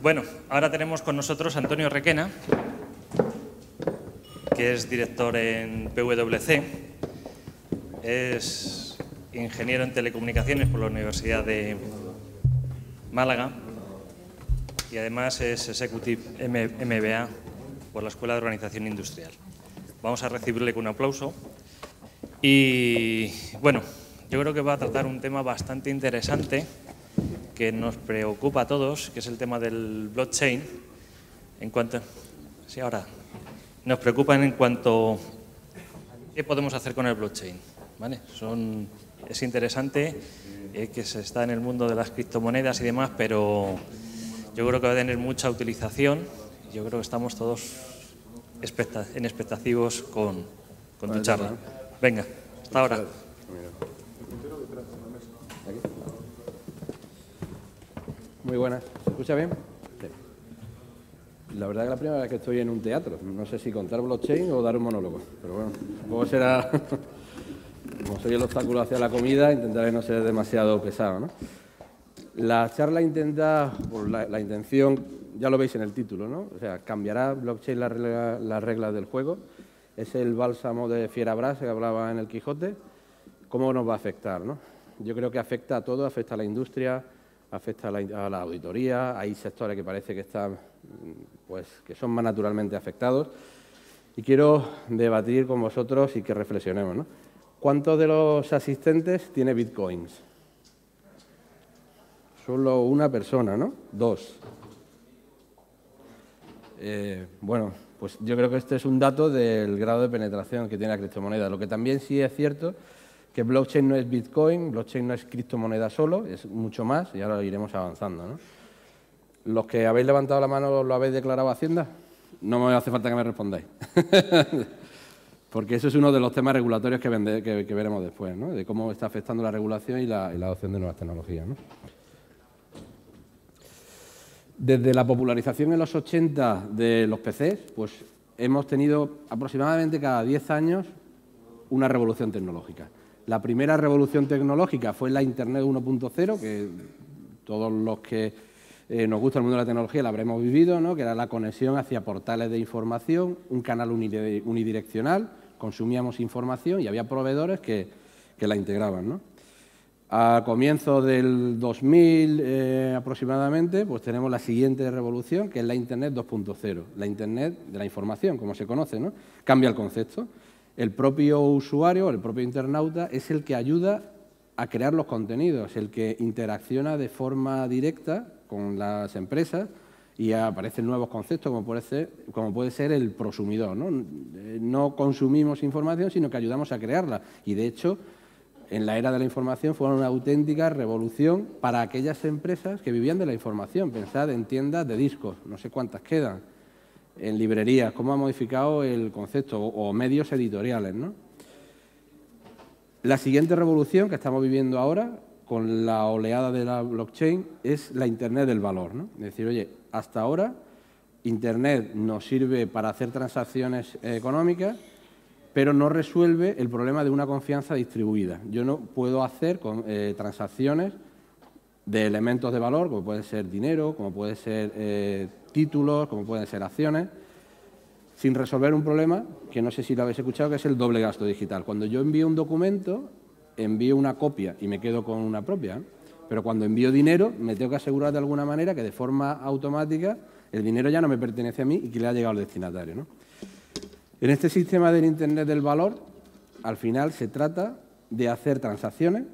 Bueno, ahora tenemos con nosotros a Antonio Requena, que es director en PwC, es ingeniero en telecomunicaciones por la Universidad de Málaga y además es Executive MBA por la Escuela de Organización Industrial. Vamos a recibirle con un aplauso. Y bueno, yo creo que va a tratar un tema bastante interesante que nos preocupa a todos, que es el tema del blockchain. Nos preocupan en cuanto a qué podemos hacer con el blockchain, ¿vale? Es interesante que se está en el mundo de las criptomonedas y demás, pero yo creo que va a tener mucha utilización. Yo creo que estamos todos expectativos con tu charla. Venga, hasta ahora. Muy buenas. ¿Se escucha bien? Sí. La verdad que la primera vez que estoy en un teatro. No sé si contar blockchain o dar un monólogo. Pero bueno, supongo será... Como soy el obstáculo hacia la comida, intentaré no ser demasiado pesado, ¿no? La charla intenta, por la intención, ya lo veis en el título, ¿no? O sea, ¿cambiará blockchain las reglas del juego? Es el bálsamo de Fierabras que hablaba en el Quijote. ¿Cómo nos va a afectar, no? Yo creo que afecta a todo, afecta a la industria, afecta a la auditoría. Hay sectores que parece que están, pues, que son más naturalmente afectados. Y quiero debatir con vosotros y que reflexionemos, ¿no? ¿Cuántos de los asistentes tiene bitcoins? Solo una persona, ¿no? Dos. Bueno, pues yo creo que este es un dato del grado de penetración que tiene la criptomoneda. Lo que también sí es cierto que blockchain no es bitcoin, blockchain no es criptomoneda solo, es mucho más y ahora iremos avanzando, ¿no? ¿Los que habéis levantado la mano lo habéis declarado a Hacienda? No me hace falta que me respondáis. Porque eso es uno de los temas regulatorios que veremos después, ¿no? De cómo está afectando la regulación y la adopción de nuevas tecnologías, ¿no? Desde la popularización en los 80 de los PCs, pues hemos tenido aproximadamente cada 10 años una revolución tecnológica. La primera revolución tecnológica fue la Internet 1.0, que todos los que nos gusta el mundo de la tecnología la habremos vivido, ¿no? Que era la conexión hacia portales de información, un canal unidireccional, consumíamos información y había proveedores que la integraban, ¿no? A comienzos del 2000 aproximadamente, pues tenemos la siguiente revolución, que es la Internet 2.0, la Internet de la información, como se conoce, ¿no? Cambia el concepto. El propio usuario, el propio internauta, es el que ayuda a crear los contenidos, el que interacciona de forma directa con las empresas y aparecen nuevos conceptos, como puede ser el prosumidor, ¿no? No consumimos información, sino que ayudamos a crearla. Y, de hecho, en la era de la información fue una auténtica revolución para aquellas empresas que vivían de la información. Pensad en tiendas de discos, no sé cuántas quedan, en librerías, cómo ha modificado el concepto, o medios editoriales, ¿no? La siguiente revolución que estamos viviendo ahora, con la oleada de la blockchain, es la Internet del valor, ¿no? Es decir, oye, hasta ahora Internet nos sirve para hacer transacciones económicas, pero no resuelve el problema de una confianza distribuida. Yo no puedo hacer transacciones de elementos de valor, como puede ser dinero, como puede ser títulos, como pueden ser acciones, sin resolver un problema que no sé si lo habéis escuchado, que es el doble gasto digital. Cuando yo envío un documento, envío una copia y me quedo con una propia, ¿eh? Pero cuando envío dinero, me tengo que asegurar de alguna manera que de forma automática el dinero ya no me pertenece a mí y que le ha llegado al destinatario, ¿no? En este sistema del Internet del valor, al final se trata de hacer transacciones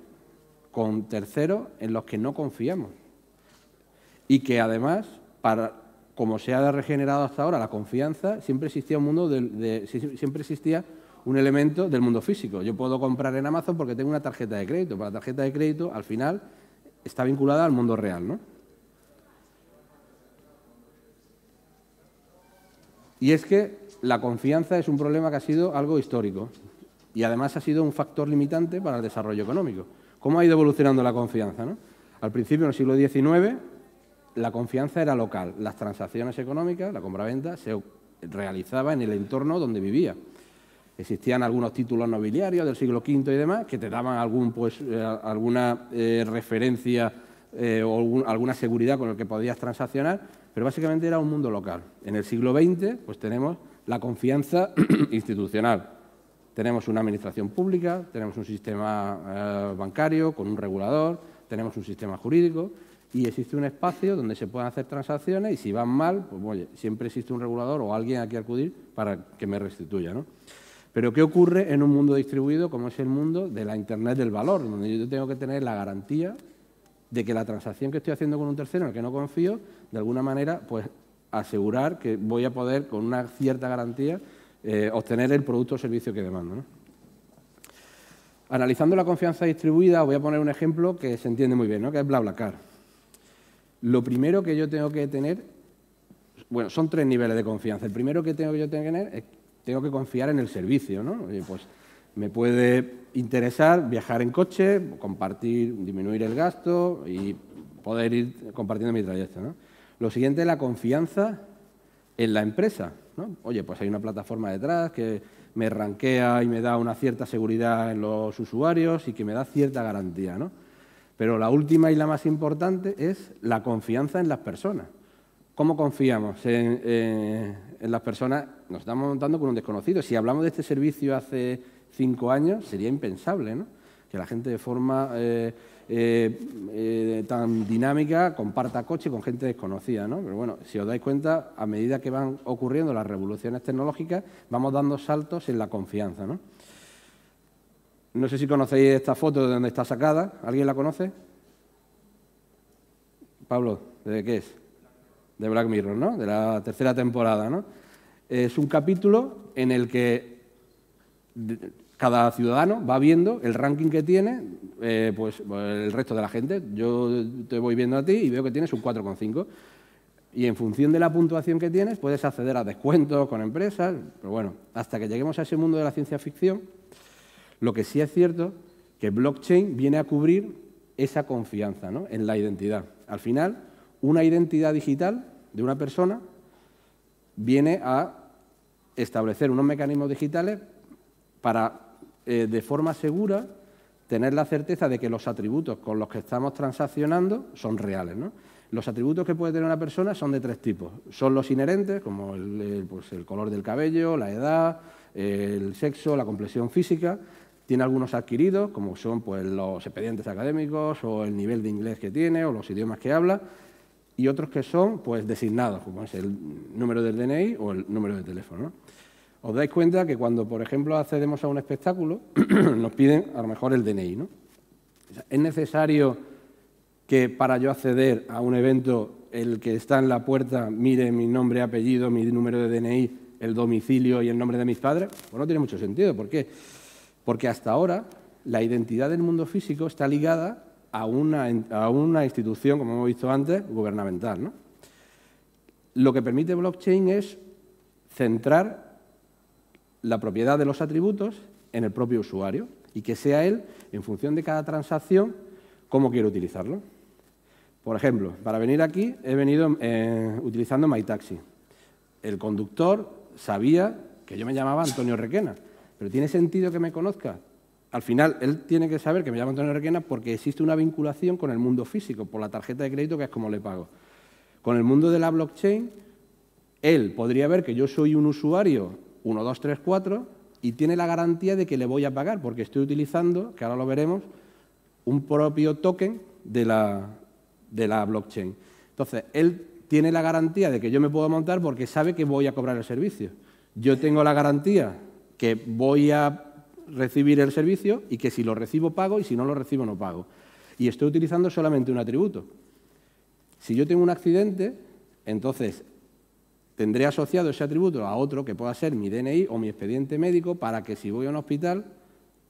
con terceros en los que no confiamos y que además, como se ha regenerado hasta ahora la confianza, siempre existía siempre existía un elemento del mundo físico. Yo puedo comprar en Amazon porque tengo una tarjeta de crédito, pero la tarjeta de crédito al final está vinculada al mundo real, ¿no? Y es que la confianza es un problema que ha sido algo histórico y además ha sido un factor limitante para el desarrollo económico. ¿Cómo ha ido evolucionando la confianza, no? Al principio, en el siglo XIX, la confianza era local. Las transacciones económicas, la compraventa, se realizaba en el entorno donde vivía. Existían algunos títulos nobiliarios del siglo V y demás que te daban alguna referencia o alguna seguridad con el que podías transaccionar, pero básicamente era un mundo local. En el siglo XX pues tenemos la confianza institucional. Tenemos una administración pública, tenemos un sistema bancario con un regulador, tenemos un sistema jurídico y existe un espacio donde se pueden hacer transacciones y si van mal, pues oye, siempre existe un regulador o alguien a quien acudir para que me restituya, ¿no? Pero ¿qué ocurre en un mundo distribuido como es el mundo de la Internet del valor, donde yo tengo que tener la garantía de que la transacción que estoy haciendo con un tercero en el que no confío, de alguna manera, pues asegurar que voy a poder, con una cierta garantía, obtener el producto o servicio que demando, ¿no? Analizando la confianza distribuida, os voy a poner un ejemplo que se entiende muy bien, ¿no? Que es BlaBlaCar. Lo primero que yo tengo que tener, bueno, son 3 niveles de confianza. El primero que tengo que tener es tengo que confiar en el servicio, ¿no? Pues me puede interesar viajar en coche, compartir, disminuir el gasto y poder ir compartiendo mi trayecto, ¿no? Lo siguiente es la confianza en la empresa, ¿no? Oye, pues hay una plataforma detrás que me rankea y me da una cierta seguridad en los usuarios y que me da cierta garantía, ¿no? Pero la última y la más importante es la confianza en las personas. ¿Cómo confiamos en las personas? Nos estamos montando con un desconocido. Si hablamos de este servicio hace 5 años, sería impensable, ¿no? Que la gente de forma tan dinámica comparta coche con gente desconocida, ¿no? Pero bueno, si os dais cuenta, a medida que van ocurriendo las revoluciones tecnológicas, vamos dando saltos en la confianza, ¿no? No sé si conocéis esta foto de dónde está sacada. ¿Alguien la conoce? Pablo, ¿de qué es? De Black Mirror, ¿no? De la 3ª temporada, ¿no? Es un capítulo en el que cada ciudadano va viendo el ranking que tiene pues el resto de la gente. Yo te voy viendo a ti y veo que tienes un 4,5. Y en función de la puntuación que tienes, puedes acceder a descuentos con empresas. Pero bueno, hasta que lleguemos a ese mundo de la ciencia ficción, lo que sí es cierto que blockchain viene a cubrir esa confianza, ¿no? En la identidad. Al final, una identidad digital de una persona viene a establecer unos mecanismos digitales para, de forma segura, tener la certeza de que los atributos con los que estamos transaccionando son reales, ¿no? Los atributos que puede tener una persona son de 3 tipos. Son los inherentes, como pues el color del cabello, la edad, el sexo, la complexión física. Tiene algunos adquiridos, como son pues, los expedientes académicos o el nivel de inglés que tiene o los idiomas que habla. Y otros que son pues, designados, como es el número del DNI o el número de teléfono, ¿no? Os dais cuenta que cuando, por ejemplo, accedemos a un espectáculo, nos piden a lo mejor el DNI, ¿no? O sea, es necesario que para yo acceder a un evento, el que está en la puerta mire mi nombre, apellido, mi número de DNI, el domicilio y el nombre de mis padres. Pues no tiene mucho sentido. ¿Por qué? Porque hasta ahora la identidad del mundo físico está ligada a una institución, como hemos visto antes, gubernamental, ¿no? Lo que permite blockchain es centrar la propiedad de los atributos en el propio usuario y que sea él, en función de cada transacción, cómo quiere utilizarlo. Por ejemplo, para venir aquí he venido utilizando MyTaxi. El conductor sabía que yo me llamaba Antonio Requena, pero ¿tiene sentido que me conozca? Al final, él tiene que saber que me llamo Antonio Requena porque existe una vinculación con el mundo físico, por la tarjeta de crédito, que es como le pago. Con el mundo de la blockchain, él podría ver que yo soy un usuario 1, 2, 3, 4 y tiene la garantía de que le voy a pagar porque estoy utilizando, que ahora lo veremos, un propio token de la blockchain. Entonces, él tiene la garantía de que yo me puedo montar porque sabe que voy a cobrar el servicio. Yo tengo la garantía que voy a recibir el servicio y que si lo recibo pago y si no lo recibo no pago. Y estoy utilizando solamente un atributo. Si yo tengo un accidente, entonces tendré asociado ese atributo a otro que pueda ser mi DNI o mi expediente médico para que si voy a un hospital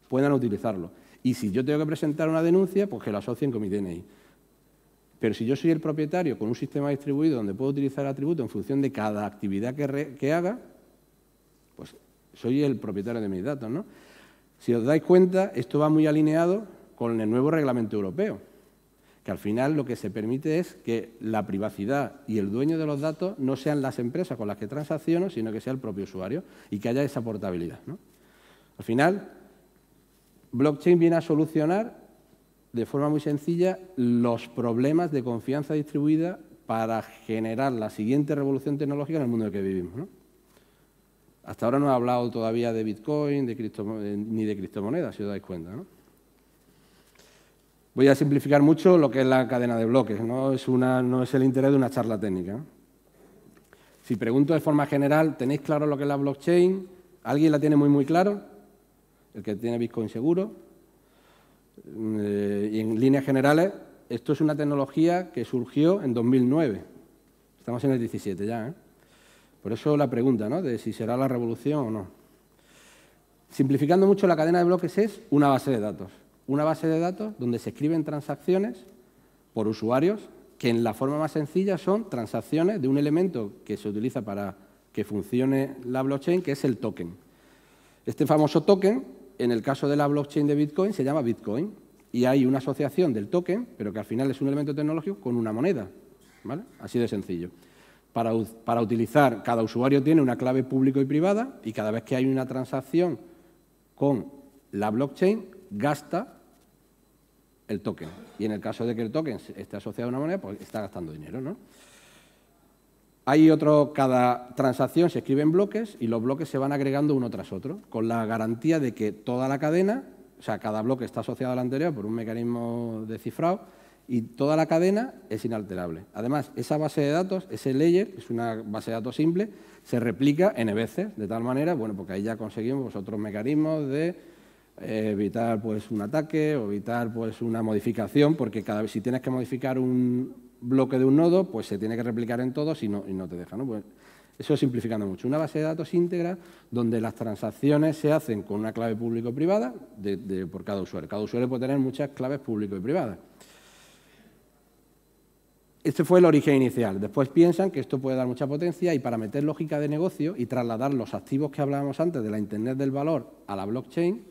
puedan utilizarlo. Y si yo tengo que presentar una denuncia, pues que lo asocien con mi DNI. Pero si yo soy el propietario con un sistema distribuido donde puedo utilizar el atributo en función de cada actividad que haga, pues soy el propietario de mis datos, ¿no? Si os dais cuenta, esto va muy alineado con el nuevo reglamento europeo, que al final lo que se permite es que la privacidad y el dueño de los datos no sean las empresas con las que transacciono, sino que sea el propio usuario y que haya esa portabilidad, ¿no? Al final, blockchain viene a solucionar de forma muy sencilla los problemas de confianza distribuida para generar la siguiente revolución tecnológica en el mundo en el que vivimos, ¿no? Hasta ahora no he hablado todavía de Bitcoin ni de criptomonedas, si os dais cuenta, ¿no? Voy a simplificar mucho lo que es la cadena de bloques, no es el interés de una charla técnica, ¿no? Si pregunto de forma general, ¿tenéis claro lo que es la blockchain? ¿Alguien la tiene muy claro? El que tiene Bitcoin seguro. Y en líneas generales, esto es una tecnología que surgió en 2009. Estamos en el 17 ya, ¿eh? Por eso la pregunta, ¿no?, de si será la revolución o no. Simplificando mucho, la cadena de bloques es una base de datos. Una base de datos donde se escriben transacciones por usuarios que en la forma más sencilla son transacciones de un elemento que se utiliza para que funcione la blockchain, que es el token. Este famoso token, en el caso de la blockchain de Bitcoin, se llama Bitcoin y hay una asociación del token, pero que al final es un elemento tecnológico, con una moneda, ¿vale? Así de sencillo. Para utilizar, cada usuario tiene una clave pública y privada y cada vez que hay una transacción con la blockchain, gasta el token. Y en el caso de que el token esté asociado a una moneda, pues está gastando dinero, ¿no? Cada transacción se escribe en bloques y los bloques se van agregando uno tras otro, con la garantía de que toda la cadena, o sea, cada bloque está asociado al anterior por un mecanismo de cifrado y toda la cadena es inalterable. Además, esa base de datos, ese layer, es una base de datos simple, se replica n veces, de tal manera, bueno, porque ahí ya conseguimos otros mecanismos de evitar pues un ataque o evitar pues una modificación, porque cada vez si tienes que modificar un bloque de un nodo, pues se tiene que replicar en todos y no te deja, ¿no? Pues eso simplificando mucho. Una base de datos íntegra donde las transacciones se hacen con una clave pública y privada por cada usuario. Cada usuario puede tener muchas claves públicas y privadas. Este fue el origen inicial. Después piensan que esto puede dar mucha potencia y para meter lógica de negocio y trasladar los activos que hablábamos antes de la Internet del valor a la blockchain,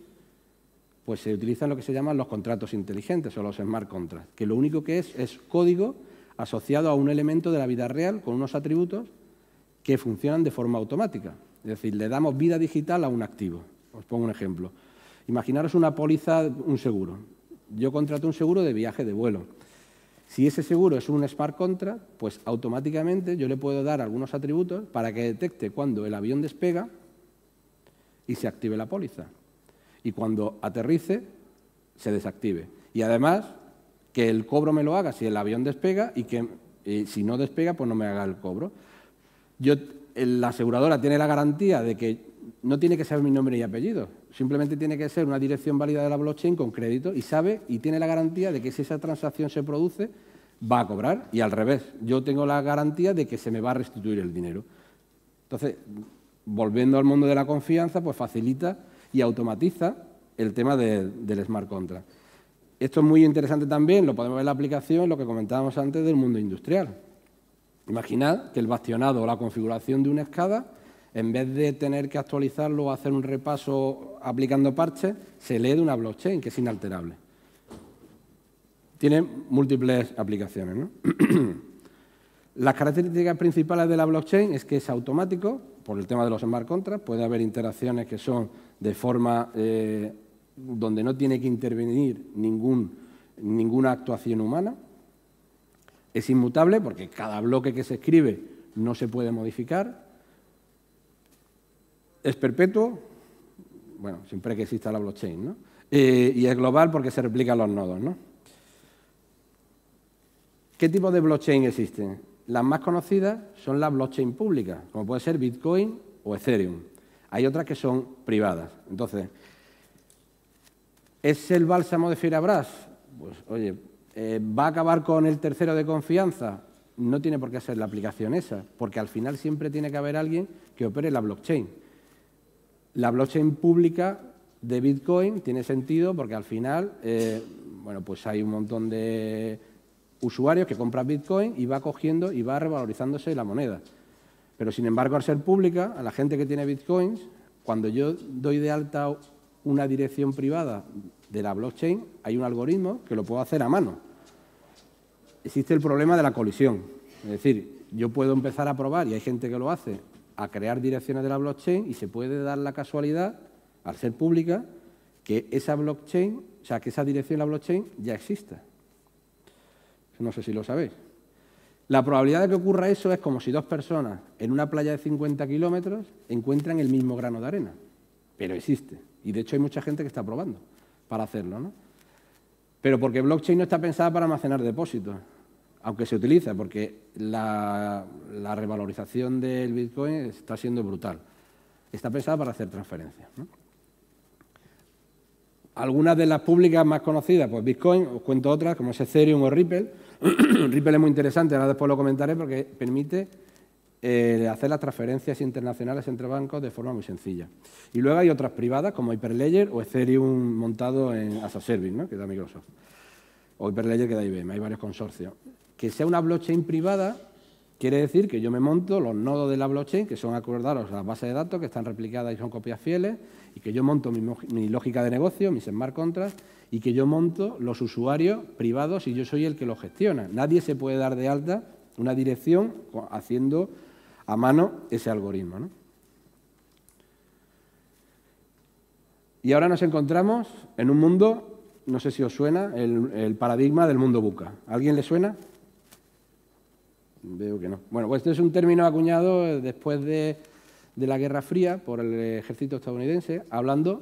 pues se utilizan lo que se llaman los contratos inteligentes o los smart contracts, que lo único que es código asociado a un elemento de la vida real con unos atributos que funcionan de forma automática. Es decir, le damos vida digital a un activo. Os pongo un ejemplo. Imaginaros una póliza, un seguro. Yo contrato un seguro de viaje, de vuelo. Si ese seguro es un smart contract, pues automáticamente yo le puedo dar algunos atributos para que detecte cuando el avión despega y se active la póliza. Y cuando aterrice, se desactive. Y además, que el cobro me lo haga si el avión despega y que si no despega, pues no me haga el cobro. La aseguradora tiene la garantía de que no tiene que ser mi nombre y apellido, simplemente tiene que ser una dirección válida de la blockchain con crédito y sabe y tiene la garantía de que si esa transacción se produce, va a cobrar y al revés. Yo tengo la garantía de que se me va a restituir el dinero. Entonces, volviendo al mundo de la confianza, pues facilita y automatiza el tema del smart contract. Esto es muy interesante también, lo podemos ver en la aplicación, lo que comentábamos antes del mundo industrial. Imaginad que el bastionado o la configuración de una escada, en vez de tener que actualizarlo o hacer un repaso aplicando parches, se lee de una blockchain que es inalterable. Tiene múltiples aplicaciones, ¿no? Las características principales de la blockchain es que es automático, por el tema de los smart contracts, puede haber interacciones que son de forma donde no tiene que intervenir ninguna actuación humana. Es inmutable porque cada bloque que se escribe no se puede modificar. Es perpetuo, bueno, siempre que exista la blockchain, ¿no? Y es global porque se replican los nodos, ¿no? ¿Qué tipo de blockchain existen? Las más conocidas son las blockchain públicas, como puede ser Bitcoin o Ethereum. Hay otras que son privadas. Entonces, ¿es el bálsamo de Fierabras? Pues, oye, ¿va a acabar con el tercero de confianza? No tiene por qué ser la aplicación esa, porque al final siempre tiene que haber alguien que opere la blockchain. La blockchain pública de Bitcoin tiene sentido porque al final, bueno, pues hay un montón de usuarios que compran Bitcoin y va cogiendo y va revalorizándose la moneda. Pero, sin embargo, al ser pública, a la gente que tiene Bitcoins, cuando yo doy de alta una dirección privada de la blockchain, hay un algoritmo que lo puedo hacer a mano. Existe el problema de la colisión. Es decir, yo puedo empezar a probar, y hay gente que lo hace, a crear direcciones de la blockchain y se puede dar la casualidad, al ser pública, que esa blockchain, o sea, que esa dirección de la blockchain ya exista. No sé si lo sabéis. La probabilidad de que ocurra eso es como si dos personas en una playa de 50 kilómetros encuentran el mismo grano de arena, pero existe. Y de hecho hay mucha gente que está probando para hacerlo, ¿no? Pero porque blockchain no está pensada para almacenar depósitos, aunque se utiliza, porque la revalorización del Bitcoin está siendo brutal. Está pensada para hacer transferencias, ¿no? Algunas de las públicas más conocidas, pues Bitcoin, os cuento otras, como es Ethereum o Ripple. Ripple es muy interesante, ahora después lo comentaré, porque permite hacer las transferencias internacionales entre bancos de forma muy sencilla. Y luego hay otras privadas, como Hyperledger o Ethereum montado en as a Service, ¿no?, que da Microsoft, o Hyperledger que da IBM, hay varios consorcios. Que sea una blockchain privada quiere decir que yo me monto los nodos de la blockchain, que son, acordaros, las bases de datos que están replicadas y son copias fieles, y que yo monto mi lógica de negocio, mis smart contracts, y que yo monto los usuarios privados y yo soy el que los gestiona. Nadie se puede dar de alta una dirección haciendo a mano ese algoritmo, ¿no? Y ahora nos encontramos en un mundo, no sé si os suena, el paradigma del mundo VUCA. ¿A alguien le suena? Veo que no. Bueno, pues este es un término acuñado después de la Guerra Fría por el ejército estadounidense, hablando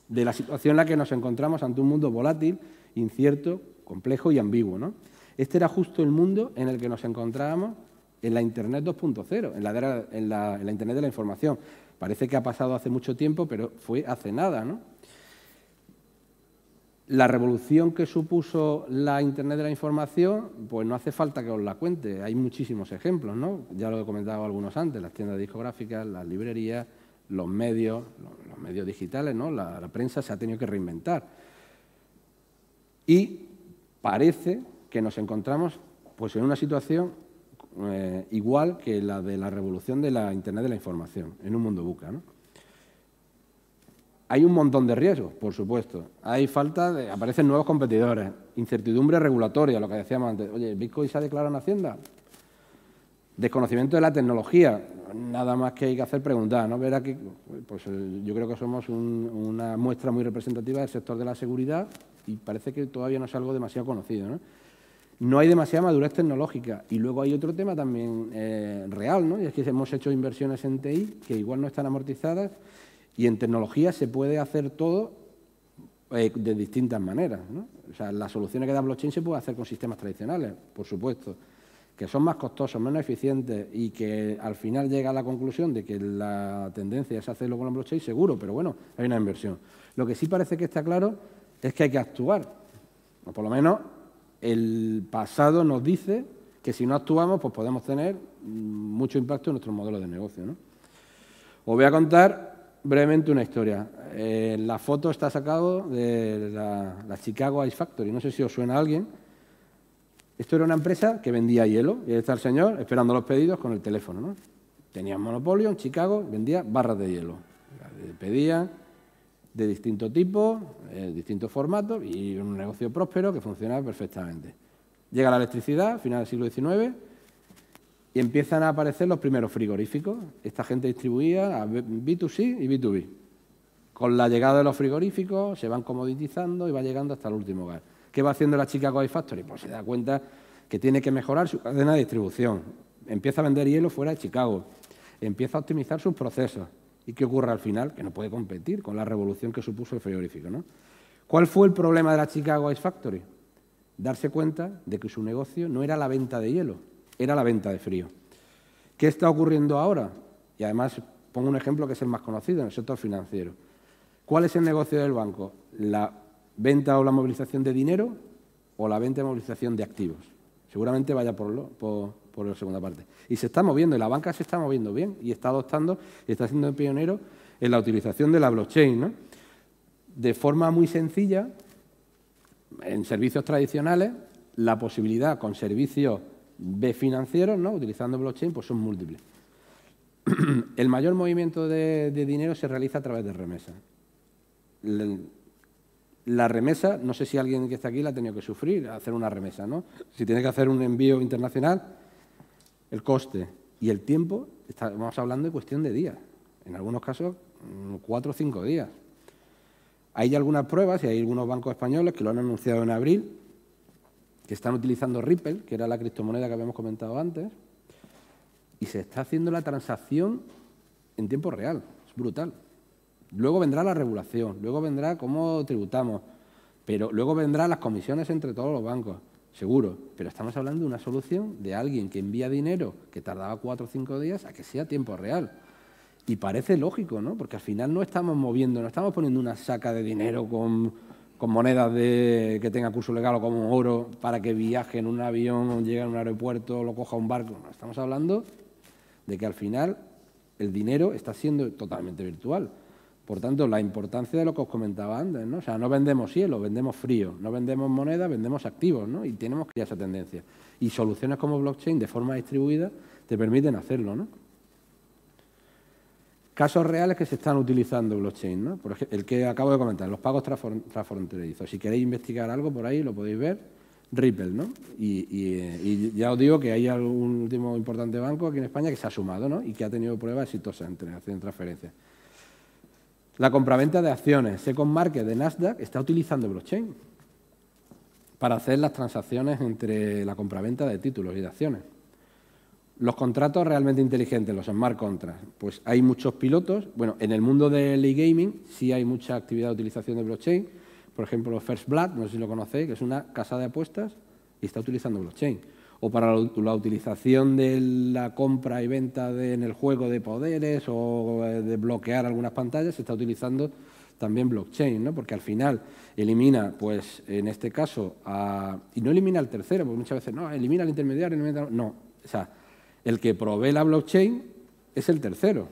de la situación en la que nos encontramos ante un mundo volátil, incierto, complejo y ambiguo, ¿no? Este era justo el mundo en el que nos encontrábamos en la Internet 2.0, en la Internet de la información. Parece que ha pasado hace mucho tiempo, pero fue hace nada, ¿no? La revolución que supuso la Internet de la información, pues no hace falta que os la cuente, hay muchísimos ejemplos, ¿no? Ya lo he comentado algunos antes, las tiendas discográficas, las librerías, los medios digitales, ¿no? La prensa se ha tenido que reinventar. Y parece que nos encontramos pues, en una situación igual que la de la revolución de la Internet de la información, en un mundo VUCA, ¿no? Hay un montón de riesgos, por supuesto. Aparecen nuevos competidores, incertidumbre regulatoria, lo que decíamos antes. Oye, ¿Bitcoin se ha declarado en Hacienda? Desconocimiento de la tecnología. Nada más que hay que hacer preguntar, ¿no? Ver aquí, pues yo creo que somos una muestra muy representativa del sector de la seguridad y parece que todavía no es algo demasiado conocido, ¿no? No hay demasiada madurez tecnológica. Y luego hay otro tema también real, ¿no? Y es que hemos hecho inversiones en TI que igual no están amortizadas. Y en tecnología se puede hacer todo de distintas maneras, ¿no? O sea, las soluciones que da blockchain se puede hacer con sistemas tradicionales, por supuesto, que son más costosos, menos eficientes y que al final llega a la conclusión de que la tendencia es hacerlo con la blockchain, seguro, pero bueno, hay una inversión. Lo que sí parece que está claro es que hay que actuar. O por lo menos el pasado nos dice que si no actuamos, pues podemos tener mucho impacto en nuestro modelo de negocio, ¿no? Os voy a contar brevemente una historia. La foto está sacada de la Chicago Ice Factory. No sé si os suena a alguien. Esto era una empresa que vendía hielo. Y ahí está el señor esperando los pedidos con el teléfono, ¿no? Tenía un monopolio en Chicago, vendía barras de hielo. Pedían de distinto tipo, distintos formatos y un negocio próspero que funcionaba perfectamente. Llega la electricidad, final del siglo XIX, y empiezan a aparecer los primeros frigoríficos. Esta gente distribuía a B2C y B2B. Con la llegada de los frigoríficos se van comoditizando y va llegando hasta el último hogar. ¿Qué va haciendo la Chicago Ice Factory? Pues se da cuenta que tiene que mejorar su cadena de distribución. Empieza a vender hielo fuera de Chicago. Empieza a optimizar sus procesos. ¿Y qué ocurre al final? Que no puede competir con la revolución que supuso el frigorífico, ¿no? ¿Cuál fue el problema de la Chicago Ice Factory? Darse cuenta de que su negocio no era la venta de hielo, era la venta de frío. ¿Qué está ocurriendo ahora? Y además pongo un ejemplo que es el más conocido en el sector financiero. ¿Cuál es el negocio del banco? ¿La venta o la movilización de dinero o la venta y movilización de activos? Seguramente vaya por la segunda parte. Y se está moviendo, y la banca se está moviendo bien y está adoptando y está siendo pionero en la utilización de la blockchain, ¿no? De forma muy sencilla, en servicios tradicionales, la posibilidad con servicios financieros, ¿no?, utilizando blockchain, pues son múltiples. El mayor movimiento de dinero se realiza a través de remesas. La remesa, no sé si alguien que está aquí la ha tenido que sufrir, hacer una remesa, ¿no? Si tiene que hacer un envío internacional, el coste y el tiempo, estamos hablando de cuestión de días, en algunos casos 4 o 5 días. Hay algunas pruebas y hay algunos bancos españoles que lo han anunciado en abril, que están utilizando Ripple, que era la criptomoneda que habíamos comentado antes, y se está haciendo la transacción en tiempo real. Es brutal. Luego vendrá la regulación, luego vendrá cómo tributamos, pero luego vendrán las comisiones entre todos los bancos, seguro. Pero estamos hablando de una solución de alguien que envía dinero que tardaba 4 o 5 días a que sea a tiempo real. Y parece lógico, ¿no? Porque al final no estamos moviendo, no estamos poniendo una saca de dinero con monedas que tenga curso legal o como oro para que viaje en un avión o llegue a un aeropuerto o lo coja un barco. No, estamos hablando de que al final el dinero está siendo totalmente virtual. Por tanto, la importancia de lo que os comentaba antes, ¿no? O sea, no vendemos hielo, vendemos frío, no vendemos moneda, vendemos activos, ¿no? Y tenemos que ir a esa tendencia. Y soluciones como blockchain de forma distribuida te permiten hacerlo, ¿no? Casos reales que se están utilizando blockchain, ¿no? Por ejemplo, el que acabo de comentar, los pagos transfronterizos. Si queréis investigar algo por ahí, lo podéis ver. Ripple, ¿no? Y ya os digo que hay algún último importante banco aquí en España que se ha sumado, ¿no? Y que ha tenido pruebas exitosas en hacer transferencias. La compraventa de acciones. Second Market de Nasdaq está utilizando blockchain para hacer las transacciones entre la compraventa de títulos y de acciones. Los contratos realmente inteligentes, los smart contracts, pues hay muchos pilotos. Bueno, en el mundo del e-gaming sí hay mucha actividad de utilización de blockchain. Por ejemplo, First Blood, no sé si lo conocéis, que es una casa de apuestas y está utilizando blockchain. O para la utilización de la compra y venta en el juego de poderes o de bloquear algunas pantallas, se está utilizando también blockchain, ¿no? Porque al final elimina, pues en este caso, y no elimina al tercero, porque muchas veces, no, elimina al intermediario, no, o sea, el que provee la blockchain es el tercero.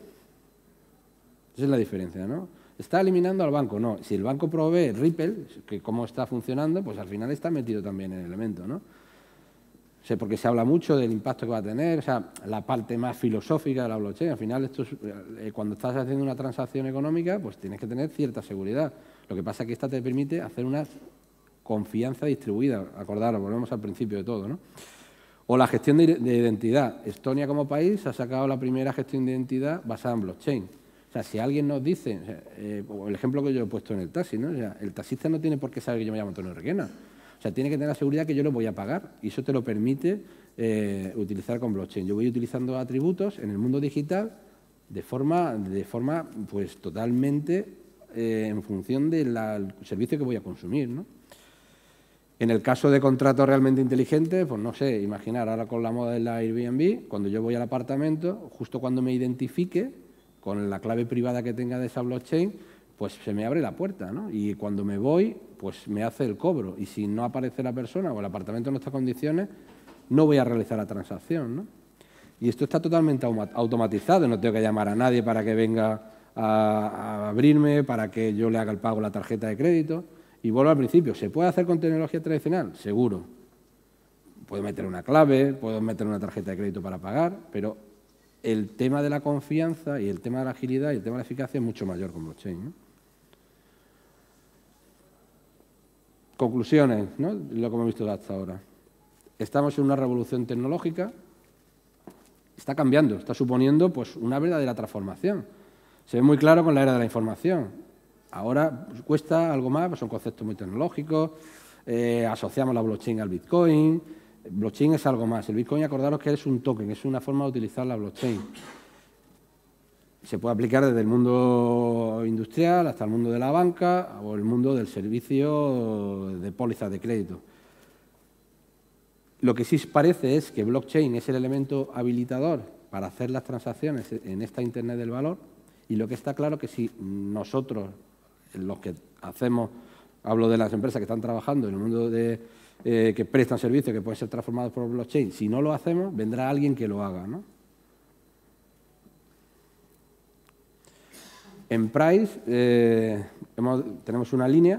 Esa es la diferencia, ¿no? ¿Está eliminando al banco? No. Si el banco provee Ripple, que cómo está funcionando, pues al final está metido también en el elemento, ¿no? O sea, porque se habla mucho del impacto que va a tener, o sea, la parte más filosófica de la blockchain. Al final, esto es, cuando estás haciendo una transacción económica, pues tienes que tener cierta seguridad. Lo que pasa es que esta te permite hacer una confianza distribuida. Acordaros, volvemos al principio de todo, ¿no? O la gestión de identidad. Estonia como país ha sacado la primera gestión de identidad basada en blockchain. O sea, si alguien nos dice, el ejemplo que yo he puesto en el taxi, ¿no? O sea, el taxista no tiene por qué saber que yo me llamo Antonio Requena. O sea, tiene que tener la seguridad que yo lo voy a pagar y eso te lo permite utilizar con blockchain. Yo voy utilizando atributos en el mundo digital de forma pues totalmente en función del servicio que voy a consumir, ¿no? En el caso de contratos realmente inteligentes, pues no sé, imaginar ahora con la moda de la Airbnb, cuando yo voy al apartamento, justo cuando me identifique con la clave privada que tenga de esa blockchain, pues se me abre la puerta, ¿no? Y cuando me voy, pues me hace el cobro. Y si no aparece la persona o el apartamento no está en condiciones, no voy a realizar la transacción, ¿no? Y esto está totalmente automatizado, no tengo que llamar a nadie para que venga a abrirme, para que yo le haga el pago a la tarjeta de crédito. Y vuelvo al principio, ¿se puede hacer con tecnología tradicional? Seguro. Puedo meter una clave, puedo meter una tarjeta de crédito para pagar, pero el tema de la confianza y el tema de la agilidad y el tema de la eficacia es mucho mayor con blockchain, ¿no? Conclusiones, ¿no? Lo que hemos visto hasta ahora. Estamos en una revolución tecnológica, está cambiando, está suponiendo pues, una verdadera transformación. Se ve muy claro con la era de la información. Ahora pues, cuesta algo más, pues son conceptos muy tecnológicos, asociamos la blockchain al Bitcoin. Blockchain es algo más. El Bitcoin, acordaros que es un token, es una forma de utilizar la blockchain. Se puede aplicar desde el mundo industrial hasta el mundo de la banca o el mundo del servicio de pólizas de crédito. Lo que sí parece es que blockchain es el elemento habilitador para hacer las transacciones en esta Internet del valor y lo que está claro que si nosotros, los que hacemos, hablo de las empresas que están trabajando en el mundo que prestan servicios que pueden ser transformados por blockchain, si no lo hacemos, vendrá alguien que lo haga, ¿no? En Price tenemos una línea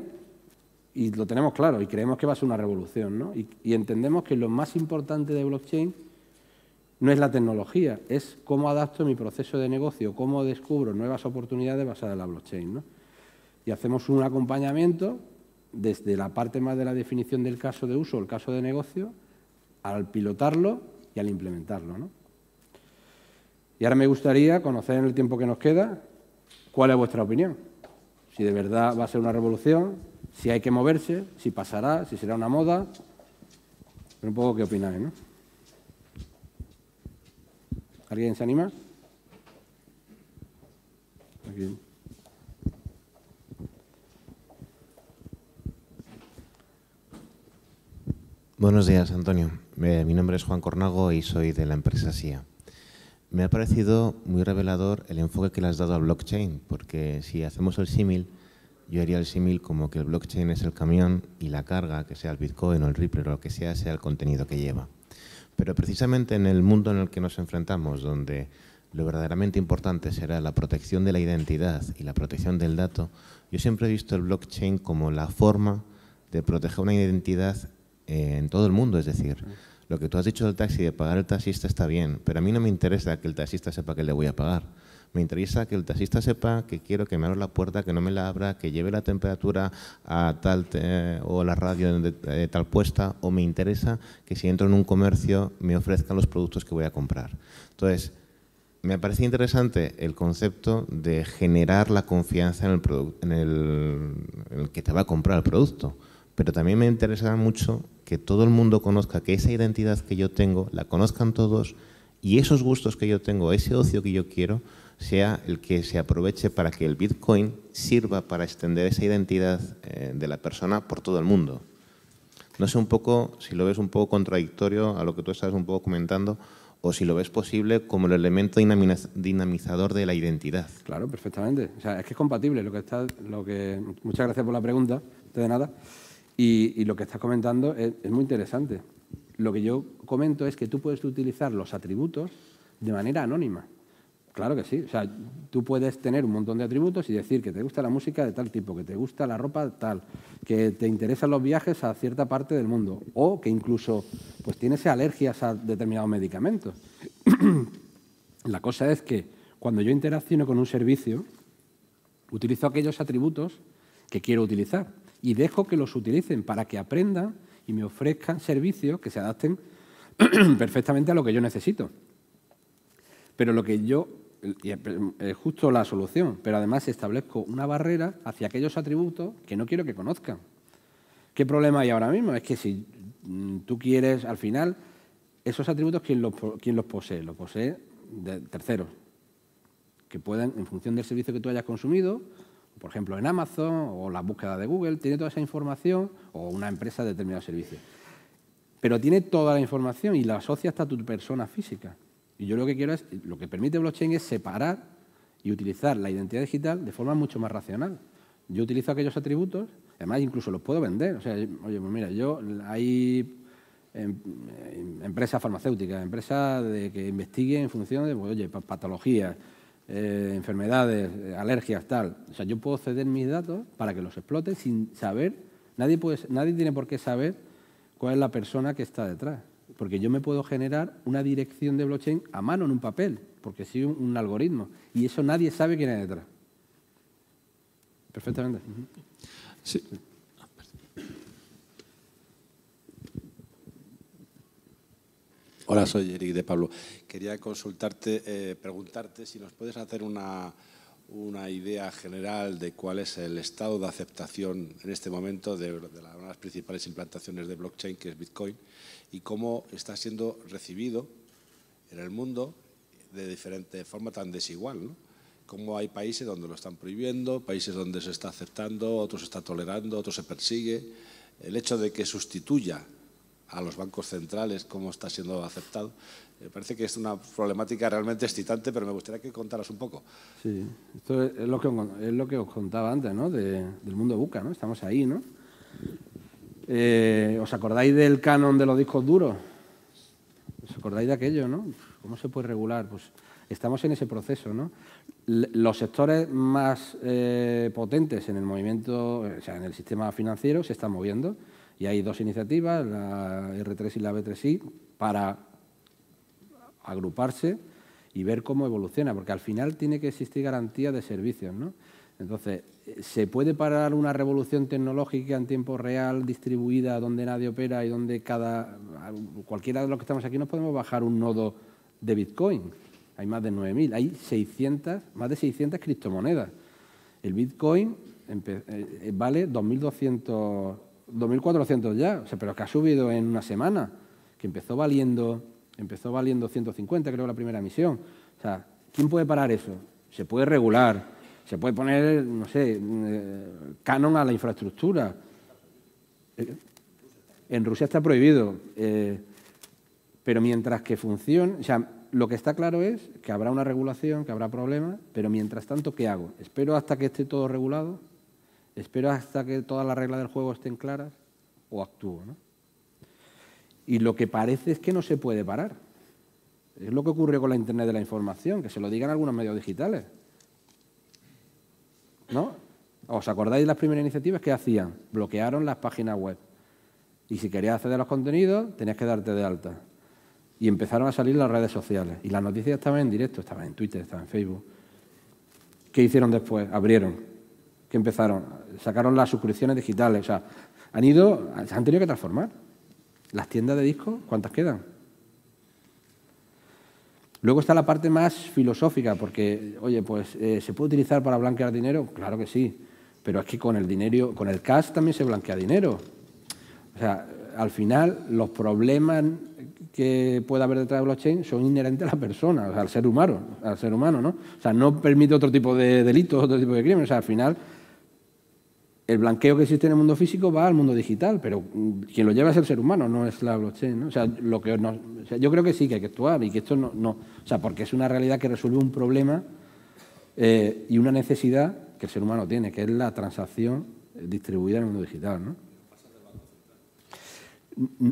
y lo tenemos claro y creemos que va a ser una revolución, ¿no? Y entendemos que lo más importante de blockchain no es la tecnología, es cómo adapto mi proceso de negocio, cómo descubro nuevas oportunidades basadas en la blockchain, ¿no? Y hacemos un acompañamiento desde la parte más de la definición del caso de uso, el caso de negocio, al pilotarlo y al implementarlo, ¿no? Y ahora me gustaría conocer en el tiempo que nos queda cuál es vuestra opinión. Si de verdad va a ser una revolución, si hay que moverse, si pasará, si será una moda. Pero un poco qué opináis, ¿no? ¿Alguien se anima? Aquí. Buenos días, Antonio. Mi nombre es Juan Cornago y soy de la empresa SIA. Me ha parecido muy revelador el enfoque que le has dado al blockchain, porque si hacemos el símil, yo haría el símil como que el blockchain es el camión y la carga, que sea el Bitcoin o el Ripple o lo que sea el contenido que lleva. Pero precisamente en el mundo en el que nos enfrentamos, donde lo verdaderamente importante será la protección de la identidad y la protección del dato, yo siempre he visto el blockchain como la forma de proteger una identidad en todo el mundo. Es decir, lo que tú has dicho del taxi, de pagar el taxista está bien, pero a mí no me interesa que el taxista sepa que le voy a pagar. Me interesa que el taxista sepa que quiero que me abra la puerta, que no me la abra, que lleve la temperatura a tal o la radio de tal puesta, o me interesa que si entro en un comercio me ofrezcan los productos que voy a comprar. Entonces, me parece interesante el concepto de generar la confianza en el que te va a comprar el producto. Pero también me interesa mucho que todo el mundo conozca que esa identidad que yo tengo, la conozcan todos, y esos gustos que yo tengo, ese ocio que yo quiero, sea el que se aproveche para que el Bitcoin sirva para extender esa identidad de la persona por todo el mundo. No sé un poco si lo ves un poco contradictorio a lo que tú estás un poco comentando, o si lo ves posible como el elemento dinamizador de la identidad. Claro, perfectamente. O sea, es que es compatible muchas gracias por la pregunta, de nada. Y lo que estás comentando es muy interesante. Lo que yo comento es que tú puedes utilizar los atributos de manera anónima. Claro que sí. O sea, tú puedes tener un montón de atributos y decir que te gusta la música de tal tipo, que te gusta la ropa tal, que te interesan los viajes a cierta parte del mundo, o que incluso pues tienes alergias a determinados medicamentos. La cosa es que cuando yo interacciono con un servicio, utilizo aquellos atributos que quiero utilizar y dejo que los utilicen para que aprendan y me ofrezcan servicios que se adapten perfectamente a lo que yo necesito. Pero lo que yo, es justo la solución, pero además establezco una barrera hacia aquellos atributos que no quiero que conozcan. ¿Qué problema hay ahora mismo? Es que si tú quieres, al final, esos atributos, ¿quién los posee? Los posee de terceros, que pueden, en función del servicio que tú hayas consumido, por ejemplo, en Amazon o la búsqueda de Google, tiene toda esa información, o una empresa de determinado servicio. Pero tiene toda la información y la asocia hasta tu persona física. Y yo lo que quiero es, lo que permite blockchain es separar y utilizar la identidad digital de forma mucho más racional. Yo utilizo aquellos atributos, además incluso los puedo vender. O sea, oye, pues mira, hay empresas farmacéuticas, empresas que investiguen en función de, pues, oye, patologías, enfermedades, alergias, tal. O sea, yo puedo ceder mis datos para que los exploten sin saber, nadie tiene por qué saber cuál es la persona que está detrás. Porque yo me puedo generar una dirección de blockchain a mano en un papel, porque soy un algoritmo. Y eso nadie sabe quién es detrás. Perfectamente. Sí. Hola, soy Eric de Pablo. Quería consultarte, preguntarte si nos puedes hacer una idea general de cuál es el estado de aceptación en este momento de una de las principales implantaciones de blockchain, que es Bitcoin, y cómo está siendo recibido en el mundo de forma tan desigual, ¿no? Cómo hay países donde lo están prohibiendo, países donde se está aceptando, otros se está tolerando, otros se persigue. El hecho de que sustituya a los bancos centrales, cómo está siendo aceptado. Me parece que es una problemática realmente excitante, pero me gustaría que contaras un poco. Sí, esto es lo que os contaba antes, ¿no? Del mundo VUCA, ¿no? Estamos ahí, ¿no? ¿Os acordáis del canon de los discos duros? ¿Os acordáis de aquello, no? ¿Cómo se puede regular? Pues estamos en ese proceso, ¿no? Los sectores más potentes en el movimiento, o sea, en el sistema financiero, se están moviendo. Y hay dos iniciativas, la R3 y la B3I, para agruparse y ver cómo evoluciona, porque al final tiene que existir garantía de servicios, ¿no? Entonces, ¿se puede parar una revolución tecnológica en tiempo real, distribuida, donde nadie opera y donde cualquiera de los que estamos aquí nos podemos bajar un nodo de Bitcoin? Hay más de 9.000, hay más de 600 criptomonedas. El Bitcoin vale 2.400 ya, o sea, pero que ha subido en una semana. que empezó valiendo 150, creo, la primera emisión. O sea, ¿quién puede parar eso? Se puede regular, se puede poner, no sé, canon a la infraestructura. En Rusia está prohibido, pero mientras que funcione, o sea, lo que está claro es que habrá una regulación, que habrá problemas, pero mientras tanto, ¿qué hago? ¿Espero hasta que esté todo regulado? ¿Espero hasta que todas las reglas del juego estén claras? ¿O actúo, ¿no? Y lo que parece es que no se puede parar. Es lo que ocurrió con la Internet de la información, que se lo digan algunos medios digitales, ¿no? ¿Os acordáis de las primeras iniciativas que hacían? Bloquearon las páginas web. Y si querías acceder a los contenidos, tenías que darte de alta. Y empezaron a salir las redes sociales. Y las noticias estaban en directo, estaban en Twitter, estaban en Facebook. ¿Qué hicieron después? Abrieron. ¿Qué empezaron? Sacaron las suscripciones digitales. O sea, se han tenido que transformar. Las tiendas de discos, ¿cuántas quedan? Luego está la parte más filosófica, porque, oye, pues, ¿se puede utilizar para blanquear dinero? Claro que sí, pero es que con el dinero, con el cash también se blanquea dinero. O sea, al final, los problemas que pueda haber detrás de blockchain son inherentes a la persona, o sea, al ser humano, ¿no? O sea, no permite otro tipo de delitos, otro tipo de crímenes. O sea, al final, el blanqueo que existe en el mundo físico va al mundo digital, pero quien lo lleva es el ser humano, no es la blockchain, ¿no? O sea, yo creo que sí, que hay que actuar y que esto no, o sea, porque es una realidad que resuelve un problema y una necesidad que el ser humano tiene, que es la transacción distribuida en el mundo digital, ¿no?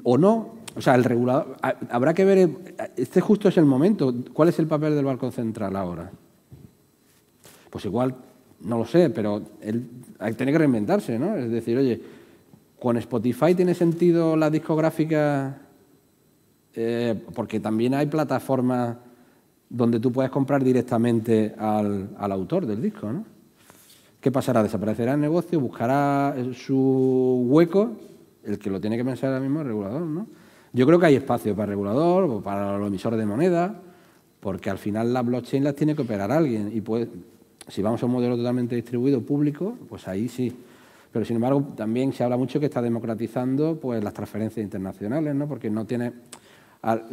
O no, o sea, el regulador, habrá que ver, este justo es el momento, ¿cuál es el papel del Banco Central ahora? Pues igual, no lo sé, pero él tiene que reinventarse, ¿no? Es decir, oye, ¿con Spotify tiene sentido la discográfica? Porque también hay plataformas donde tú puedes comprar directamente al autor del disco, ¿no? ¿Qué pasará? ¿Desaparecerá el negocio? ¿Buscará su hueco? El que lo tiene que pensar ahora mismo es el regulador, ¿no? Yo creo que hay espacio para el regulador o para los emisores de moneda, porque al final la blockchain las tiene que operar alguien y pues, si vamos a un modelo totalmente distribuido, público, pues ahí sí. Pero, sin embargo, también se habla mucho que está democratizando pues, las transferencias internacionales, ¿no? Porque no tiene,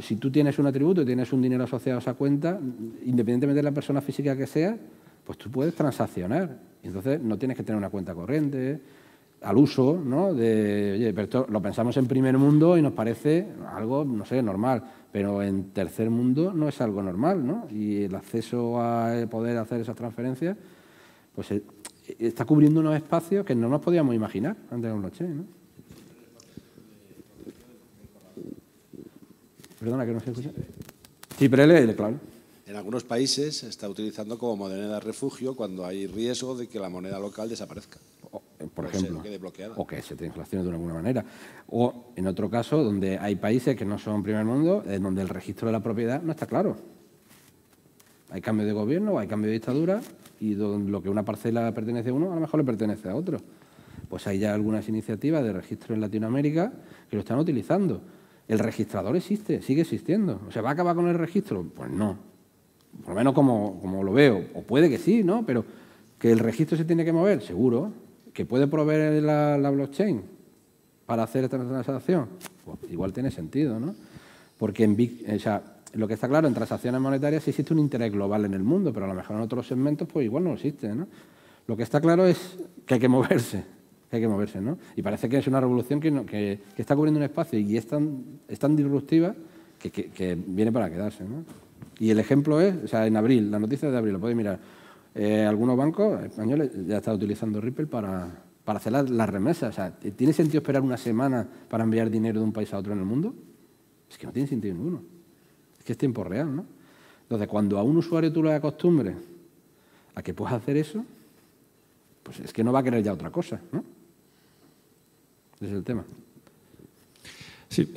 si tú tienes un atributo y tienes un dinero asociado a esa cuenta, independientemente de la persona física que sea, pues tú puedes transaccionar. Y entonces no tienes que tener una cuenta corriente, al uso, ¿no? Oye, pero esto lo pensamos en primer mundo y nos parece algo, no sé, normal, pero en tercer mundo no es algo normal, ¿no? Y el acceso a poder hacer esas transferencias, pues está cubriendo unos espacios que no nos podíamos imaginar antes de un blockchain, ¿no? Perdona, que no se escucha. Sí, pero claro. En algunos países se está utilizando como moneda de refugio cuando hay riesgo de que la moneda local desaparezca. Por ejemplo, quede bloqueada. O que se te inflacione de alguna manera. O, en otro caso, donde hay países que no son primer mundo, en donde el registro de la propiedad no está claro. Hay cambio de gobierno o hay cambio de dictadura y lo que una parcela pertenece a uno, a lo mejor le pertenece a otro. Pues hay ya algunas iniciativas de registro en Latinoamérica que lo están utilizando. El registrador existe, sigue existiendo. ¿O sea, va a acabar con el registro? Pues no. Por lo menos como lo veo. O puede que sí, ¿no? Pero que el registro se tiene que mover, seguro. ¿Que puede proveer la blockchain para hacer esta transacción? Pues igual tiene sentido, ¿no? Porque lo que está claro, en transacciones monetarias sí existe un interés global en el mundo, pero a lo mejor en otros segmentos pues igual no existe, ¿no? Lo que está claro es que hay que moverse, ¿no? Y parece que es una revolución que está cubriendo un espacio y es tan disruptiva que viene para quedarse, ¿no? Y el ejemplo es, o sea, en abril, la noticia de abril, lo podéis mirar. Algunos bancos españoles ya están utilizando Ripple para hacer las remesas. O sea, ¿tiene sentido esperar una semana para enviar dinero de un país a otro en el mundo? Es que no tiene sentido ninguno. Es que es tiempo real, ¿no? Entonces, cuando a un usuario tú le acostumbres a que puedas hacer eso, pues es que no va a querer ya otra cosa, ¿no? Ese es el tema. Sí,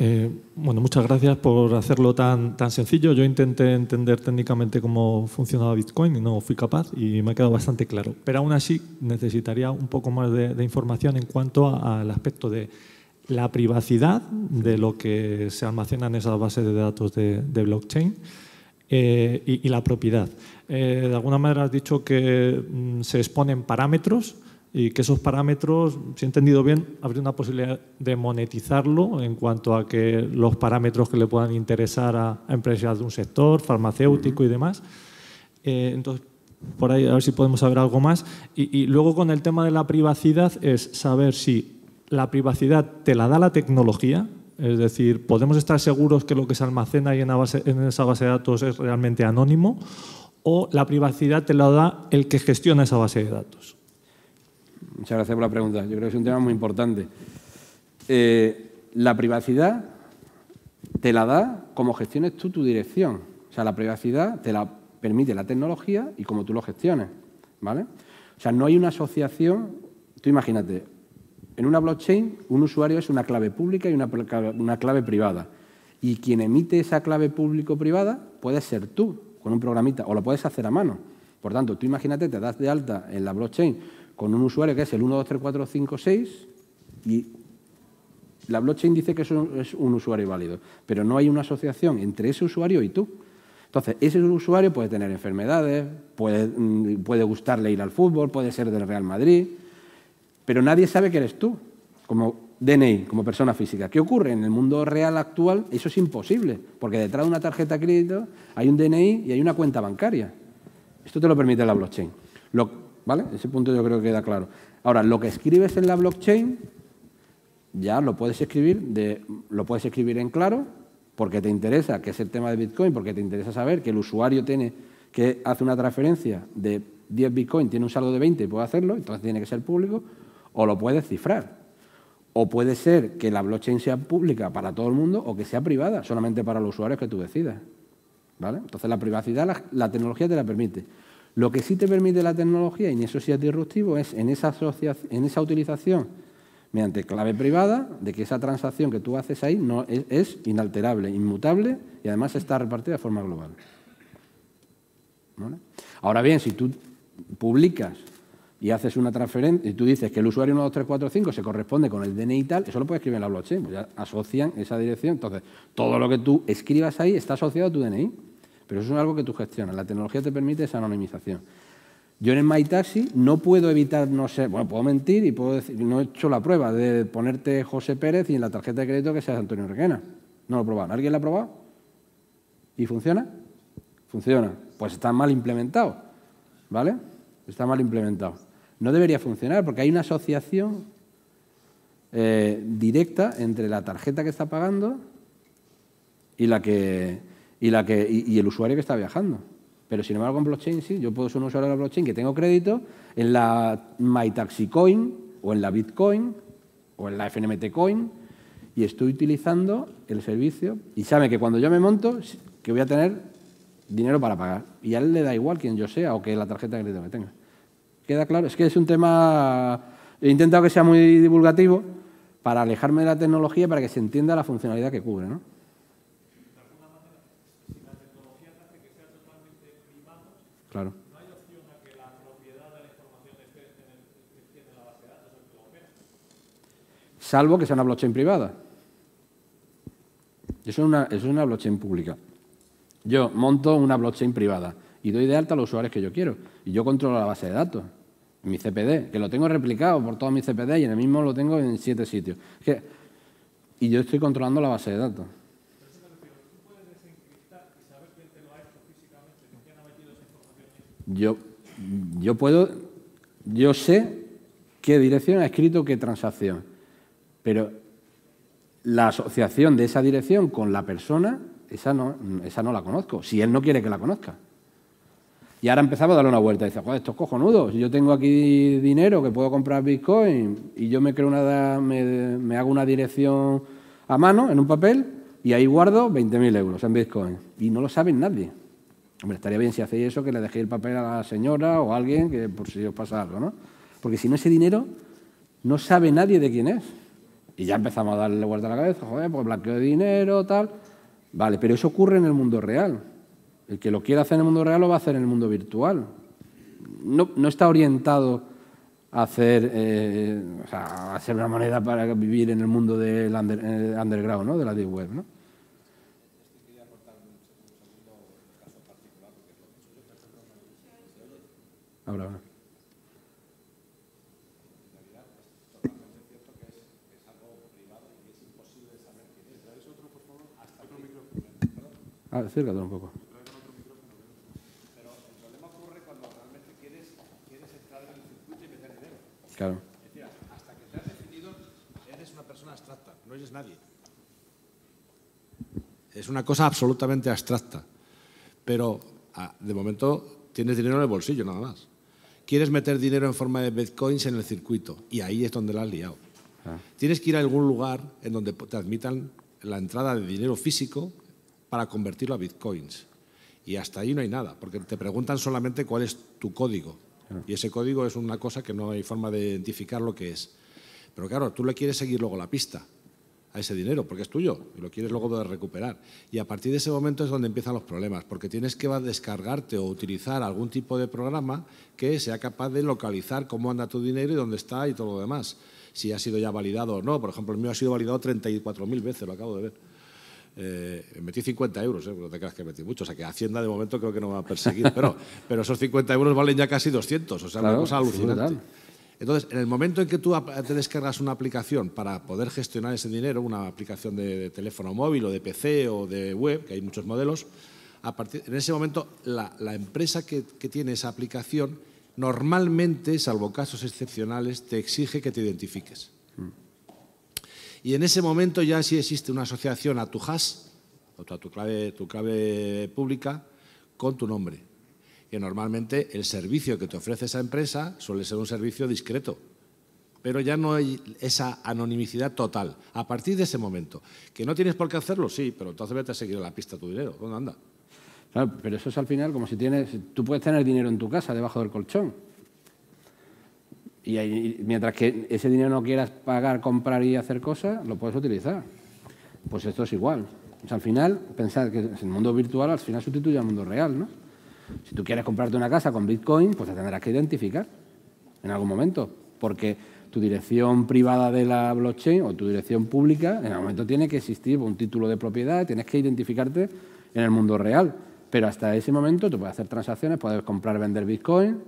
bueno, muchas gracias por hacerlo tan sencillo. Yo intenté entender técnicamente cómo funcionaba Bitcoin y no fui capaz y me ha quedado bastante claro. Pero aún así necesitaría un poco más de información en cuanto al aspecto de la privacidad de lo que se almacena en esas bases de datos de blockchain y la propiedad. De alguna manera has dicho que se exponen parámetros y que esos parámetros, si he entendido bien, habría una posibilidad de monetizarlo en cuanto a que los parámetros que le puedan interesar a empresas de un sector, farmacéutico y demás. Entonces, por ahí a ver si podemos saber algo más. Y luego con el tema de la privacidad es saber si la privacidad te la da la tecnología, es decir, ¿podemos estar seguros que lo que se almacena ahí en esa base de datos es realmente anónimo? ¿O la privacidad te la da el que gestiona esa base de datos? Muchas gracias por la pregunta. Yo creo que es un tema muy importante. La privacidad te la da como gestiones tú tu dirección. O sea, la privacidad te la permite la tecnología y como tú lo gestiones, ¿vale? O sea, no hay una asociación. Tú imagínate, en una blockchain un usuario es una clave pública y una clave privada. Y quien emite esa clave público-privada puede ser tú, con un programita, o lo puedes hacer a mano. Por tanto, tú imagínate, te das de alta en la blockchain con un usuario que es el 123456 y la blockchain dice que eso es un usuario válido, pero no hay una asociación entre ese usuario y tú. Entonces, ese usuario puede tener enfermedades, puede gustarle ir al fútbol, puede ser del Real Madrid, pero nadie sabe que eres tú, como DNI, como persona física. ¿Qué ocurre? En el mundo real actual eso es imposible, porque detrás de una tarjeta de crédito hay un DNI y hay una cuenta bancaria. Esto te lo permite la blockchain. ¿Vale? Ese punto yo creo que queda claro. Ahora, lo que escribes en la blockchain ya lo puedes escribir en claro porque te interesa, que es el tema de Bitcoin, porque te interesa saber que el usuario que hace una transferencia de 10 Bitcoin, tiene un saldo de 20 y puede hacerlo, entonces tiene que ser público, o lo puedes cifrar. O puede ser que la blockchain sea pública para todo el mundo o que sea privada, solamente para los usuarios que tú decidas, ¿vale? Entonces, la privacidad la tecnología te la permite. Lo que sí te permite la tecnología, y eso sí es disruptivo, es en esa utilización mediante clave privada, de que esa transacción que tú haces ahí no es inalterable, inmutable y además está repartida de forma global, ¿vale? Ahora bien, si tú publicas y haces una transferencia y tú dices que el usuario 12345 se corresponde con el DNI y tal, eso lo puedes escribir en la blockchain, pues ya asocian esa dirección. Entonces, todo lo que tú escribas ahí está asociado a tu DNI. Pero eso es algo que tú gestionas. La tecnología te permite esa anonimización. Yo en MyTaxi no puedo evitar, no sé, bueno, puedo mentir y puedo decir, no he hecho la prueba de ponerte José Pérez y en la tarjeta de crédito que sea Antonio Requena. No lo he probado. ¿Alguien lo ha probado? ¿Y funciona? Funciona. Pues está mal implementado, ¿vale? Está mal implementado. No debería funcionar porque hay una asociación directa entre la tarjeta que está pagando y el usuario que está viajando. Pero sin embargo en blockchain sí, yo puedo ser un usuario de la blockchain que tengo crédito en la MyTaxiCoin o en la Bitcoin o en la FNMT Coin y estoy utilizando el servicio y sabe que cuando yo me monto que voy a tener dinero para pagar y a él le da igual quién yo sea o que la tarjeta de crédito que tenga. ¿Queda claro? Es que es un tema... He intentado que sea muy divulgativo para alejarme de la tecnología para que se entienda la funcionalidad que cubre, ¿no? Claro. ¿No hay opción a que la propiedad de la información esté en la base de datos o que lo opera? Salvo que sea una blockchain privada. Eso es una blockchain pública. Yo monto una blockchain privada y doy de alta a los usuarios que yo quiero. Y yo controlo la base de datos, mi CPD, que lo tengo replicado por todos mis CPD y en el mismo lo tengo en 7 sitios. Y yo estoy controlando la base de datos. Yo sé qué dirección ha escrito qué transacción, pero la asociación de esa dirección con la persona, esa no la conozco, si él no quiere que la conozca. Y ahora empezamos a darle una vuelta y dice, joder, esto es cojonudo, si yo tengo aquí dinero que puedo comprar Bitcoin y yo me hago una dirección a mano en un papel y ahí guardo 20.000 euros en Bitcoin y no lo sabe nadie. Hombre, estaría bien si hacéis eso, que le dejéis el papel a la señora o a alguien, que por si os pasa algo, ¿no? Porque si no, ese dinero no sabe nadie de quién es. Y ya empezamos a darle vuelta a la cabeza, joder, pues blanqueo de dinero, tal. Vale, pero eso ocurre en el mundo real. El que lo quiera hacer en el mundo real lo va a hacer en el mundo virtual. No está orientado a hacer una moneda para vivir en el mundo del underground, ¿no? De la deep web, ¿no? Ahora. Acércate un poco. Pero el problema ocurre cuando realmente quieres entrar en el circuito y meter dinero. Claro. Es decir, hasta que te has definido, eres una persona abstracta, no eres nadie. Es una cosa absolutamente abstracta. Pero de momento tienes dinero en el bolsillo, nada más. Quieres meter dinero en forma de bitcoins en el circuito y ahí es donde la has liado. Tienes que ir a algún lugar en donde te admitan la entrada de dinero físico para convertirlo a bitcoins. Y hasta ahí no hay nada, porque te preguntan solamente cuál es tu código. Y ese código es una cosa que no hay forma de identificar lo que es. Pero claro, tú le quieres seguir luego la pista a ese dinero, porque es tuyo, y lo quieres luego poder recuperar. Y a partir de ese momento es donde empiezan los problemas, porque tienes que descargarte o utilizar algún tipo de programa que sea capaz de localizar cómo anda tu dinero y dónde está y todo lo demás. Si ha sido ya validado o no. Por ejemplo, el mío ha sido validado 34.000 veces, lo acabo de ver. Metí 50 euros, no te creas que metí mucho. O sea, que Hacienda de momento creo que no me va a perseguir. pero esos 50 euros valen ya casi 200. O sea, claro, una cosa alucinante. Entonces, en el momento en que tú te descargas una aplicación para poder gestionar ese dinero, una aplicación de teléfono móvil o de PC o de web, que hay muchos modelos, en ese momento la empresa que tiene esa aplicación normalmente, salvo casos excepcionales, te exige que te identifiques. Y en ese momento ya sí existe una asociación a tu hash, o a tu clave pública, con tu nombre. Que normalmente el servicio que te ofrece esa empresa suele ser un servicio discreto, pero ya no hay esa anonimicidad total. A partir de ese momento, que no tienes por qué hacerlo, sí, pero entonces vete a seguir en la pista tu dinero. ¿Dónde anda? Claro, pero eso es al final como si tú puedes tener dinero en tu casa, debajo del colchón. Y mientras que ese dinero no quieras pagar, comprar y hacer cosas, lo puedes utilizar. Pues esto es igual. O sea, al final, pensar que el mundo virtual al final sustituye al mundo real, ¿no? Si tú quieres comprarte una casa con Bitcoin, pues te tendrás que identificar en algún momento, porque tu dirección privada de la blockchain o tu dirección pública, en algún momento tiene que existir un título de propiedad, tienes que identificarte en el mundo real. Pero hasta ese momento tú puedes hacer transacciones, puedes comprar, vender Bitcoin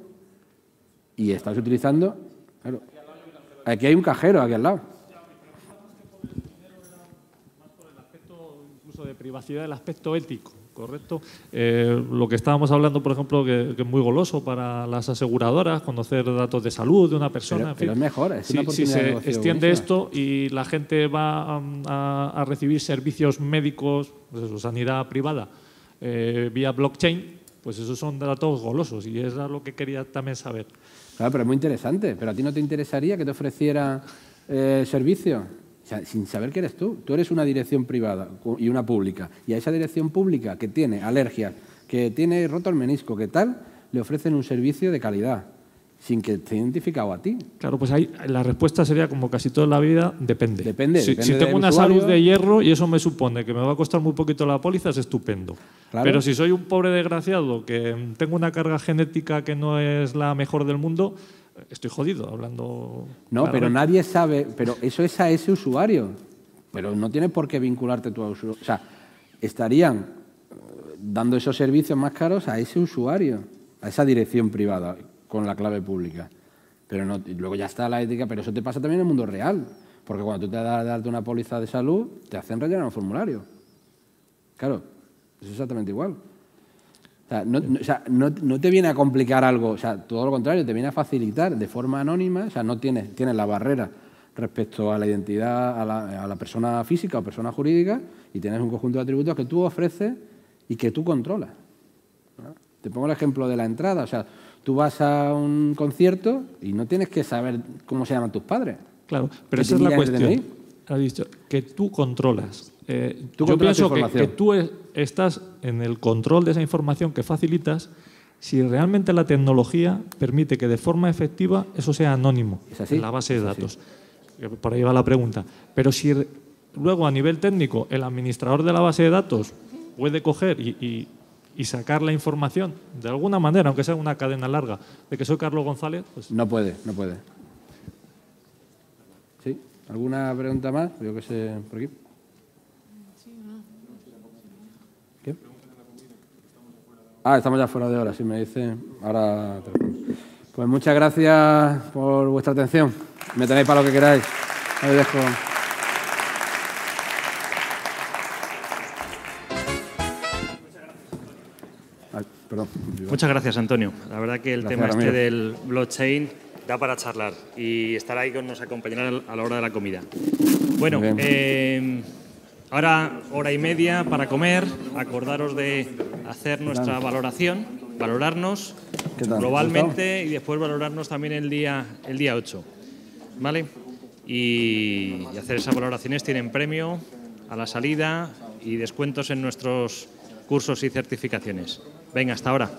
y estás utilizando... Claro, aquí hay un cajero, aquí al lado. Incluso de privacidad, el aspecto ético. Correcto. Lo que estábamos hablando, por ejemplo, que es muy goloso para las aseguradoras, conocer datos de salud de una persona. Pero es mejor, es una oportunidad si de se negocio extiende buenísima. esto y la gente va a recibir servicios médicos, pues eso, sanidad privada, vía blockchain, pues esos son datos golosos y es lo que quería también saber. Claro, pero es muy interesante. ¿Pero a ti no te interesaría que te ofreciera servicio? O sea, sin saber que eres tú. Tú eres una dirección privada y una pública. Y a esa dirección pública que tiene alergias, que tiene roto el menisco, que tal, le ofrecen un servicio de calidad, sin que esté identificado a ti. Claro, pues ahí la respuesta sería, como casi toda la vida, depende. Depende Si del tengo una usuario. salud de hierro y eso me supone que me va a costar muy poquito la póliza, es estupendo. Claro. Pero si soy un pobre desgraciado que tengo una carga genética que no es la mejor del mundo, estoy jodido, hablando... No, claramente. pero nadie sabe, pero eso es a ese usuario. Pero no tienes por qué vincularte tú a usuario. O sea, estarían dando esos servicios más caros a ese usuario, a esa dirección privada, con la clave pública. Pero no, y luego ya está la ética, pero eso te pasa también en el mundo real. Porque cuando tú te das de alta una póliza de salud, te hacen rellenar un formulario. Claro, es exactamente igual. O sea, no te viene a complicar algo, o sea, todo lo contrario, te viene a facilitar de forma anónima, o sea, no tienes la barrera respecto a la identidad, a la persona física o persona jurídica, y tienes un conjunto de atributos que tú ofreces y que tú controlas, ¿no? Te pongo el ejemplo de la entrada, o sea, tú vas a un concierto y no tienes que saber cómo se llaman tus padres. Claro, pero Que esa es te la miran el cuestión. DNI. Has dicho que tú controlas. Tú yo controlas pienso tu que información. tú estás en el control de esa información que facilitas si realmente la tecnología permite que de forma efectiva eso sea anónimo Es así, en la base de es así. datos. Por ahí va la pregunta. Pero si luego a nivel técnico el administrador de la base de datos puede coger y sacar la información de alguna manera, aunque sea una cadena larga, de que soy Carlos González, pues No puede. ¿Sí? ¿Alguna pregunta más? Yo que sé, por aquí. ¿Qué? Estamos ya fuera de hora, si me dice. Ahora. Pues muchas gracias por vuestra atención. Me tenéis para lo que queráis. Os dejo. Perdón. Muchas gracias, Antonio. La verdad que el Gracias, tema Ramiro. del blockchain da para charlar y estará ahí nos acompañará a la hora de la comida. Bueno, ahora hora y media para comer. Acordaros de hacer nuestra valoración, valorarnos ¿Qué tal? globalmente y después valorarnos también el día 8. ¿Vale? Y hacer esas valoraciones tienen premio a la salida y descuentos en nuestros cursos y certificaciones. Venga, hasta ahora.